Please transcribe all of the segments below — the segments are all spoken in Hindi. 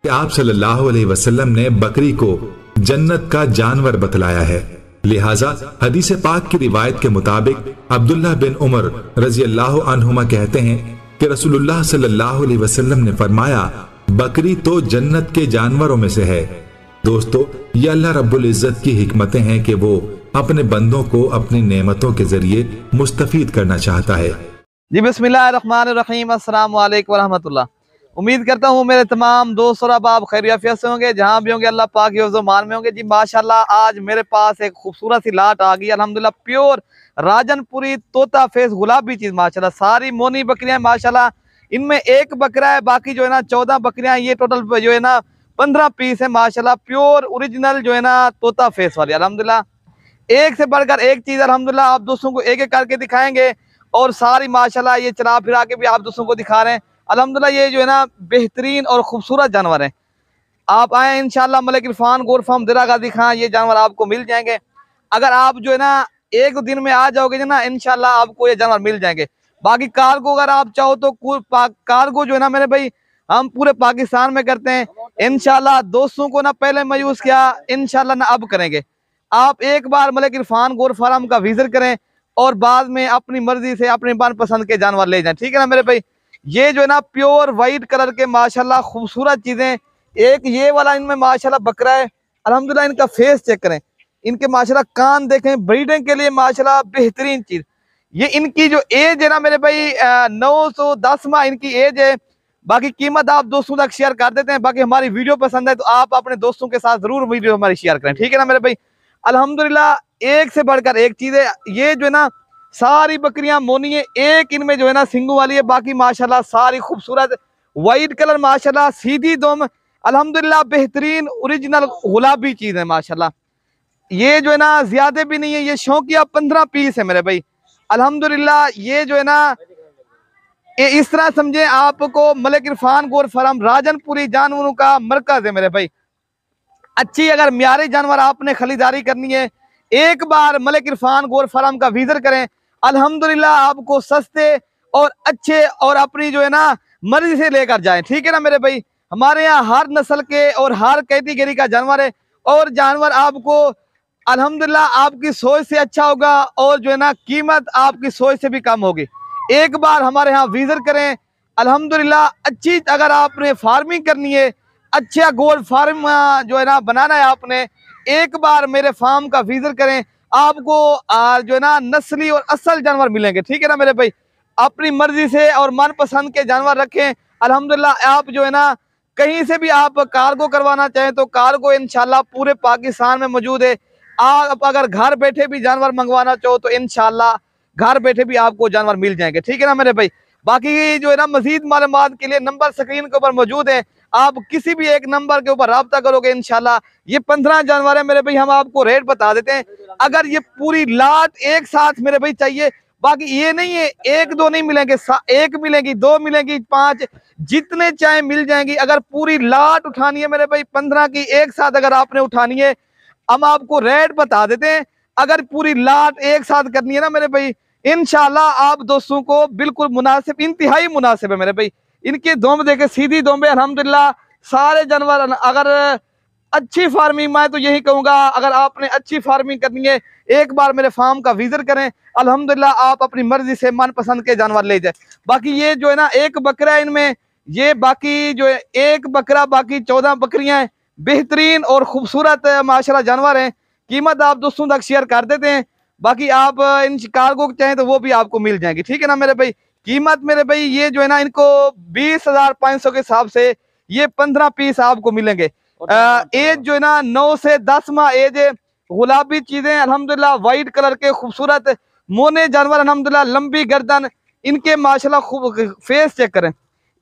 कि आप सल्लल्लाहु अलैहि वसल्लम ने बकरी को जन्नत का जानवर बतलाया है। लिहाजा हदीस पाक की रिवायत के मुताबिक अब्दुल्लाह बिन उमर रजी अल्लाह अन्हुमा कहते हैं कि रसूलुल्लाह सल्लल्लाहु अलैहि वसल्लम ने फरमाया, बकरी तो जन्नत के जानवरों में से है। दोस्तों, ये अल्लाह रब्बुल इज्जत की हिकमतें हैं कि वो अपने बंदों को अपनी नेमतों के जरिए मुस्तफीद करना चाहता है। जी बिस्मिल्लाहिर्रहमानिर्रहीम, अस्सलाम वालेकुम रहमतुल्लाह। उम्मीद करता हूँ मेरे तमाम दोस्त और अहबाब खैरियत से होंगे, जहाँ भी होंगे अल्लाह पाक के हिफ्ज़ मान में होंगे। जी माशाल्लाह, आज मेरे पास एक खूबसूरत सी लाट आ गई अल्हम्दुलिल्लाह। प्योर राजनपुरी तोता फेस गुलाबी चीज़ माशाल्लाह, सारी मोनी बकरियाँ माशाल्लाह। इनमें एक बकरा है, बाकी जो है ना 14 बकरियाँ। ये टोटल जो है ना 15 पीस है माशाल्लाह। प्योर ओरिजिनल जो है ना तोता फेस वाली अल्हम्दुलिल्लाह। एक से बढ़कर एक चीज़ अल्हम्दुलिल्लाह, आप दोस्तों को एक एक करके दिखाएंगे और सारी माशाल्लाह ये चला फिरा के भी आप दोस्तों को दिखा रहे हैं अल्हम्दुलिल्लाह। ये जो है ना बेहतरीन और खूबसूरत जानवर है। आप आए इंशाल्लाह मलिक इरफान गोट फार्म दिरागा दिखाएं, ये जानवर आपको मिल जाएंगे। अगर आप जो है ना एक दिन में आ जाओगे ना इंशाल्लाह आपको ये जानवर मिल जाएंगे। बाकी कार्गो अगर आप चाहो तो कार्गो जो है ना मेरे भाई हम पूरे पाकिस्तान में करते हैं इंशाल्लाह। दोस्तों को ना पहले मायूस किया, इंशाल्लाह ना अब करेंगे। आप एक बार मलिक इरफान गोट फार्म का विजिट करें और बाद में अपनी मर्जी से अपनी मनपसंद के जानवर ले जाएं, ठीक है ना मेरे भाई। ये जो है ना प्योर वाइट कलर के माशाल्लाह खूबसूरत चीजें। एक ये वाला इनमें माशाल्लाह बकरा है अल्हम्दुलिल्लाह। इनका फेस चेक करें, इनके माशाल्लाह कान देखें, ब्रीडिंग के लिए माशाल्लाह बेहतरीन चीज। ये इनकी जो एज है ना मेरे भाई 910 माह इनकी एज है। बाकी कीमत आप दोस्तों तक शेयर कर देते हैं। बाकी हमारी वीडियो पसंद है तो आप अपने दोस्तों के साथ जरूर वीडियो हमारी शेयर करें, ठीक है ना मेरे भाई। अल्हम्दुलिल्लाह एक से बढ़कर एक चीज है। ये जो है ना सारी बकरियां मोनी है, एक इनमें जो है ना सिंगू वाली है। बाकी माशाल्लाह सारी खूबसूरत वाइट कलर माशाल्लाह, सीधी दुम अल्हम्दुलिल्लाह, बेहतरीन ओरिजिनल गुलाबी चीज है माशाल्लाह। ये जो है ना ज्यादा भी नहीं है, ये शौकिया 15 पीस है मेरे भाई अल्हम्दुलिल्लाह। ये जो है ना ये इस तरह समझे आपको मलिक इरफान गोट फार्म राजनपुरी जानवरों का मरकज है मेरे भाई। अच्छी अगर म्यारी जानवर आपने खरीदारी करनी है, एक बार मलिक इरफान गोट फार्म का विजिट करें अल्हम्दुलिल्लाह। आपको सस्ते और अच्छे और अपनी जो है ना मर्जी से लेकर जाएं, ठीक है ना मेरे भाई। हमारे यहाँ हर नस्ल के और हर कैटेगरी का जानवर है और जानवर आपको अल्हम्दुलिल्लाह आपकी सोच से अच्छा होगा और जो है ना कीमत आपकी सोच से भी कम होगी। एक बार हमारे यहाँ विजिट करें अल्हम्दुलिल्लाह। अच्छी अगर आपने फार्मिंग करनी है, अच्छा गोल्ड फार्म जो है ना बनाना है आपने, एक बार मेरे फार्म का विजिट करें। आपको जो है ना नस्ली और असल जानवर मिलेंगे, ठीक है ना मेरे भाई। अपनी मर्जी से और मनपसंद के जानवर रखें अल्हम्दुलिल्लाह। आप जो है ना कहीं से भी आप कार्गो करवाना चाहें तो कार्गो इंशाल्लाह पूरे पाकिस्तान में मौजूद है। आप अगर घर बैठे भी जानवर मंगवाना चाहो तो इंशाल्लाह घर बैठे भी आपको जानवर मिल जाएंगे, ठीक है ना मेरे भाई। बाकी जो है ना मजीद मालूमात के लिए नंबर स्क्रीन के ऊपर मौजूद है, आप किसी भी एक नंबर के ऊपर राब्ता करोगे इंशाल्लाह। ये 15 जानवर है मेरे भाई, हम आपको रेट बता देते हैं। अगर ये पूरी लाट एक साथ मेरे भाई चाहिए, बाकी ये नहीं है एक दो नहीं मिलेंगे, एक मिलेगी, दो मिलेगी, 5 जितने चाहे मिल जाएंगी। अगर पूरी लाट उठानी है मेरे भाई 15 की एक साथ अगर आपने उठानी है, हम आपको रेट बता देते हैं। अगर पूरी लाट एक साथ करनी है ना मेरे भाई इंशाल्लाह आप दोस्तों को बिल्कुल मुनासिब, इंतहाई मुनासिब है मेरे भाई। इनके दोम देखे सीधी दोम है अल्हम्दुलिल्लाह। सारे जानवर अगर अच्छी फार्मिंग मैं तो यही कहूंगा, अगर आपने अच्छी फार्मिंग करनी है एक बार मेरे फार्म का विजिट करें अल्हम्दुलिल्लाह। आप अपनी मर्जी से मनपसंद के जानवर ले जाए। बाकी ये जो है ना एक बकरा है इनमें, ये बाकी जो है एक बकरा, बाकी 14 बकरियां हैं। बेहतरीन और खूबसूरत माशाल्लाह जानवर हैं। कीमत आप दोस्तों तक शेयर कर देते हैं। बाकी आप इन कार्गो चाहें तो वो भी आपको मिल जाएंगे, ठीक है ना मेरे भाई। कीमत मेरे भाई ये जो है ना इनको 20,500 के हिसाब से ये 15 पीस आपको मिलेंगे। एज जो है ना 9 से 10 माह एज है। गुलाबी चीजें अल्हम्दुलिल्लाह, वाइट कलर के खूबसूरत मोने जानवर अल्हम्दुलिल्लाह, लंबी गर्दन इनके माशाल्लाह। खूब फेस चेक करें,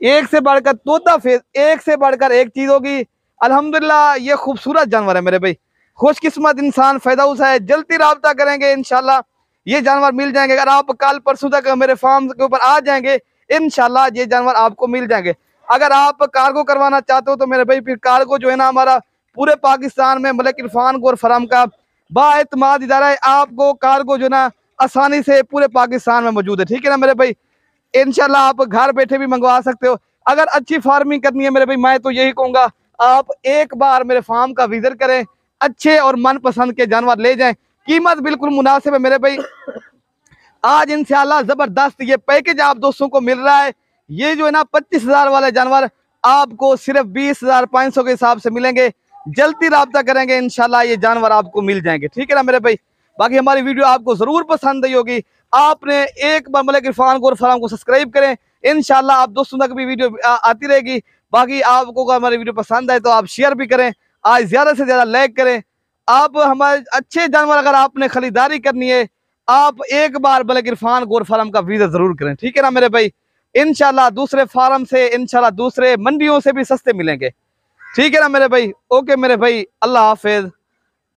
एक से बढ़कर तोता फेस, एक से बढ़कर एक चीज होगी अल्हम्दुलिल्लाह। ये खूबसूरत जानवर है मेरे भाई। खुशकिस्मत इंसान फैदाउस है, जल्दी राब्ता करेंगे इंशाल्लाह ये जानवर मिल जाएंगे। अगर आप कल परसों तक मेरे फार्म के ऊपर आ जाएंगे इंशाल्लाह ये जानवर आपको मिल जाएंगे। अगर आप कार्गो करवाना चाहते हो तो मेरे भाई फिर कार्गो जो है ना हमारा पूरे पाकिस्तान में मलिक इरफान गोट फार्म का बाएतमाद इदारा है। आपको कार्गो जो है ना आसानी से पूरे पाकिस्तान में मौजूद है, ठीक है ना मेरे भाई। इंशाल्लाह आप घर बैठे भी मंगवा सकते हो। अगर अच्छी फार्मिंग करनी है मेरे भाई मैं तो यही कहूंगा आप एक बार मेरे फार्म का विजिट करें, अच्छे और मनपसंद के जानवर ले जाएं। कीमत बिल्कुल मुनासिब है मेरे भाई। आज इंशाल्लाह जबरदस्त ये पैकेज आप दोस्तों को मिल रहा है। ये जो है ना 25,000 वाले जानवर आपको सिर्फ 20,500 के हिसाब से मिलेंगे। जल्दी राब्ता करेंगे, इंशाल्लाह ये जानवर आपको मिल जाएंगे। ठीक है ना मेरे भाई। बाकी हमारी वीडियो आपको जरूर पसंद आई होगी। आपने एक बार मलिक इरफान गोल्ड फार्म को सब्सक्राइब करें, इंशाल्लाह आप दोस्तों तक भी वीडियो आती रहेगी। बाकी आपको अगर हमारी वीडियो पसंद आए तो आप शेयर भी करें, आज ज्यादा से ज्यादा लाइक करें। आप हमारे अच्छे जानवर अगर आपने खरीदारी करनी है, आप एक बार मलिक इरफान गोल्ड फार्म का विजिट जरूर करें। ठीक है ना मेरे भाई। इंशाल्लाह दूसरे फार्म से, इंशाल्लाह दूसरे मंडियों से भी सस्ते मिलेंगे। ठीक है ना मेरे भाई। ओके मेरे भाई, अल्लाह हाफिज।